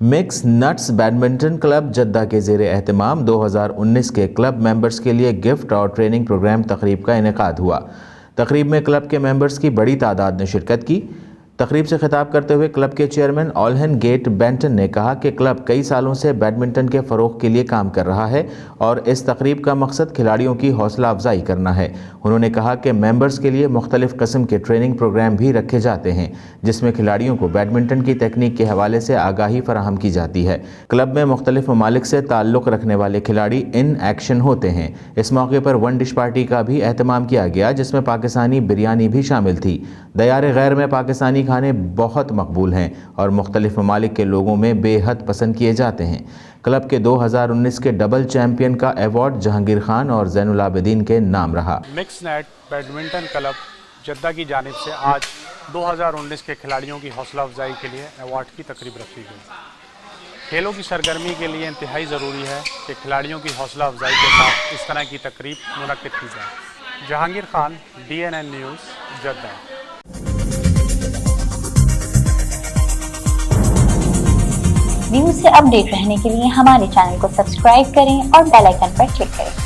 Mix nuts badminton club Jeddah کے زیر اہتمام 2019 کے کلب ممبرز کے لیے گفٹ اور ٹریننگ پروگرام تقریب کا انعقاد ہوا۔ تقریب میں کلب کے ممبرز کی بڑی تعداد نے شرکت کی۔ تقریب سے خطاب کرتے ہوئے کلب کے چیئرمین آلہن گیٹ بینٹن نے کہا کہ کلب کئی سالوں سے بیڈمنٹن کے فروغ کے لیے کام کر رہا ہے اور اس تقریب کا مقصد کھلاڑیوں کی حوصلہ افزائی کرنا ہے۔ انہوں نے کہا کہ ممبرز کے لیے مختلف قسم کے ٹریننگ پروگرام بھی رکھے جاتے ہیں جس میں کھلاڑیوں کو بیڈمنٹن کی تکنیک کے حوالے سے آگاہی فراہم کی جاتی ہے۔ کلب میں مختلف ممالک سے تعلق رکھنے والے کھلاڑی ان ایکشن ہوتے ہیں۔ اس موقع پر ون ڈش پارٹی کا بھی اہتمام کیا گیا جس میں پاکستانی بریانی بھی شامل تھی۔ دیار غیر میں پاکستانی کھانے بہت مقبول ہیں اور مختلف ممالک کے لوگوں میں بے حد پسند کیے جاتے ہیں۔ کلب کے 2019 کے ڈبل چیمپئن کا ایوارڈ جہانگیر خان اور زین العابدین کے نام رہا۔ Mix net badminton club Jeddah کی جانب سے آج 2019 کے کھلاڑیوں کی حوصلہ افزائی کے لیے ایوارڈ کی تقریب رکھی گئی۔ کھیلوں کی سرگرمی کے لیے انتہائی ضروری ہے کہ کھلاڑیوں کی حوصلہ افزائی کے ساتھ اس طرح کی تقریب منعقد کی جائے۔ Jahangir Khan, DNN news, Jeddah. News سے اپ ڈیٹ رہنے کے لیے ہمارے چینل کو سبسکرائب کریں اور بیل آئیکن پر کلک کریں۔